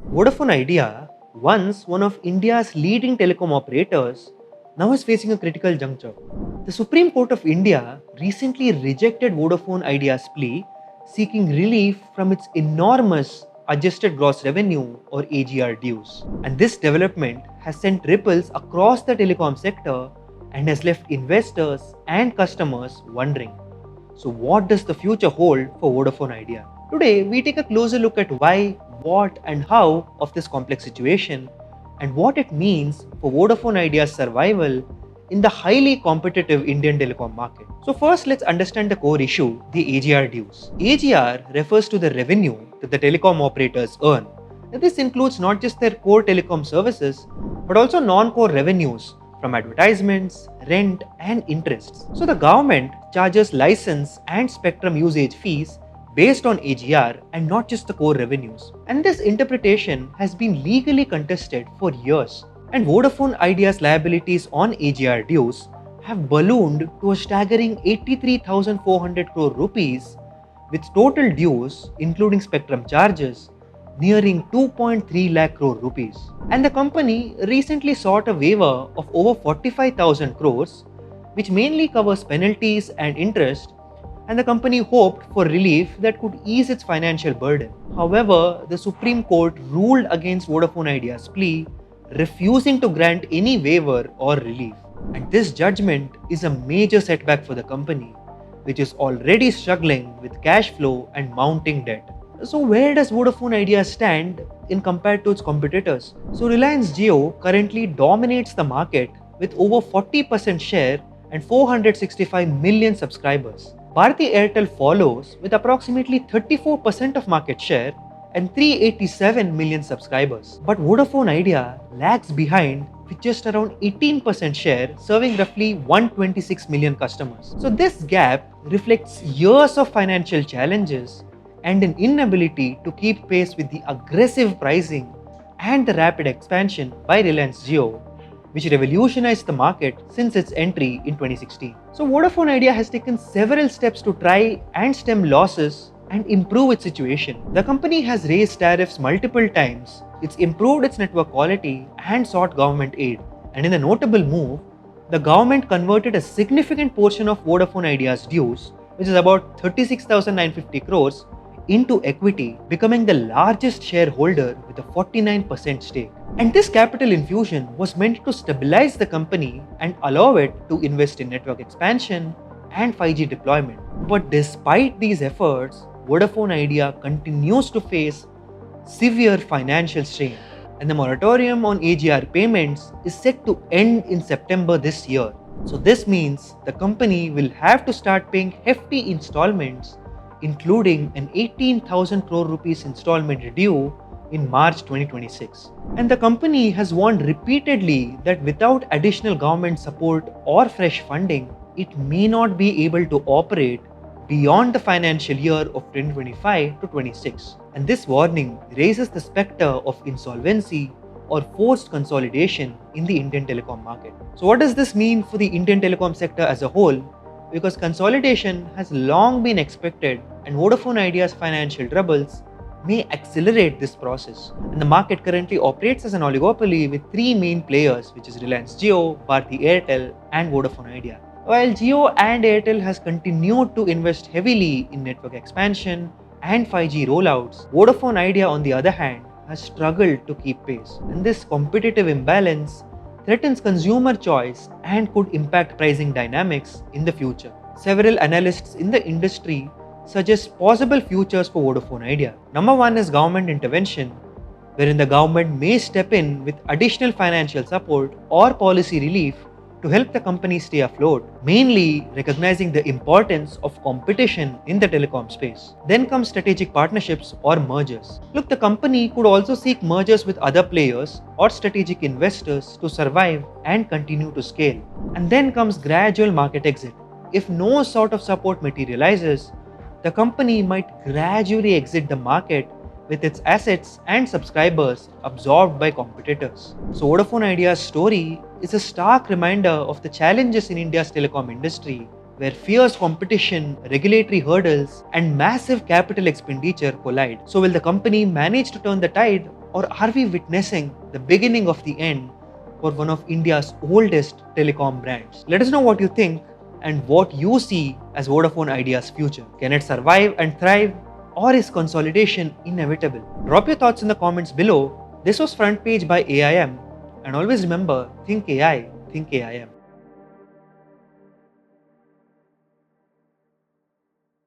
Vodafone Idea, once one of India's leading telecom operators, now is facing a critical juncture. The Supreme Court of India recently rejected Vodafone Idea's plea seeking relief from its enormous adjusted gross revenue or AGR dues. And this development has sent ripples across the telecom sector and has left investors and customers wondering. So, what does the future hold for Vodafone Idea? Today, we take a closer look at why, what, and how of this complex situation and what it means for Vodafone Idea's survival in the highly competitive Indian telecom market. So, first, let's understand the core issue, the AGR dues. AGR refers to the revenue that the telecom operators earn. And this includes not just their core telecom services, but also non-core revenues from advertisements, rent, and interests. So the government charges license and spectrum usage fees based on AGR and not just the core revenues. And this interpretation has been legally contested for years. And Vodafone Idea's liabilities on AGR dues have ballooned to a staggering 83,400 crore rupees, with total dues, including spectrum charges, nearing 2.3 lakh crore rupees. And the company recently sought a waiver of over 45,000 crores, which mainly covers penalties and interest, and the company hoped for relief that could ease its financial burden. However, the Supreme Court ruled against Vodafone Idea's plea, refusing to grant any waiver or relief. And this judgment is a major setback for the company, which is already struggling with cash flow and mounting debt. So where does Vodafone Idea stand in compared to its competitors? So Reliance Jio currently dominates the market with over 40% share and 465 million subscribers. Bharti Airtel follows with approximately 34% of market share and 387 million subscribers. But Vodafone Idea lags behind with just around 18% share, serving roughly 126 million customers. So this gap reflects years of financial challenges and an inability to keep pace with the aggressive pricing and the rapid expansion by Reliance Jio, which revolutionized the market since its entry in 2016. So Vodafone Idea has taken several steps to try and stem losses and improve its situation. The company has raised tariffs multiple times, it's improved its network quality and sought government aid. And in a notable move, the government converted a significant portion of Vodafone Idea's dues, which is about 36,950 crores, into equity, becoming the largest shareholder with a 49% stake. And this capital infusion was meant to stabilize the company and allow it to invest in network expansion and 5G deployment. But despite these efforts, Vodafone Idea continues to face severe financial strain, and the moratorium on AGR payments is set to end in September this year. So this means the company will have to start paying hefty installments, including an 18,000 crore rupees installment due in March 2026. And the company has warned repeatedly that without additional government support or fresh funding, it may not be able to operate beyond the financial year of 2025 to 26. And this warning raises the specter of insolvency or forced consolidation in the Indian telecom market. So what does this mean for the Indian telecom sector as a whole? Because consolidation has long been expected and Vodafone Idea's financial troubles may accelerate this process. And the market currently operates as an oligopoly with three main players, which is Reliance Jio, Bharti Airtel, and Vodafone Idea. While Jio and Airtel has continued to invest heavily in network expansion and 5G rollouts, Vodafone Idea on the other hand has struggled to keep pace. And this competitive imbalance threatens consumer choice and could impact pricing dynamics in the future. Several analysts in the industry suggest possible futures for Vodafone Idea. Number one is government intervention, wherein the government may step in with additional financial support or policy relief to help the company stay afloat, mainly recognizing the importance of competition in the telecom space. Then comes strategic partnerships or mergers. Look, the company could also seek mergers with other players or strategic investors to survive and continue to scale. And then comes gradual market exit. If no sort of support materializes, the company might gradually exit the market with its assets and subscribers absorbed by competitors. So Vodafone Idea's story is a stark reminder of the challenges in India's telecom industry where fierce competition, regulatory hurdles, and massive capital expenditure collide. So, will the company manage to turn the tide, or are we witnessing the beginning of the end for one of India's oldest telecom brands? Let us know what you think and what you see as Vodafone Idea's future. Can it survive and thrive, or is consolidation inevitable? Drop your thoughts in the comments below. This was Front Page by AIM, and always remember, think AI, think AIM.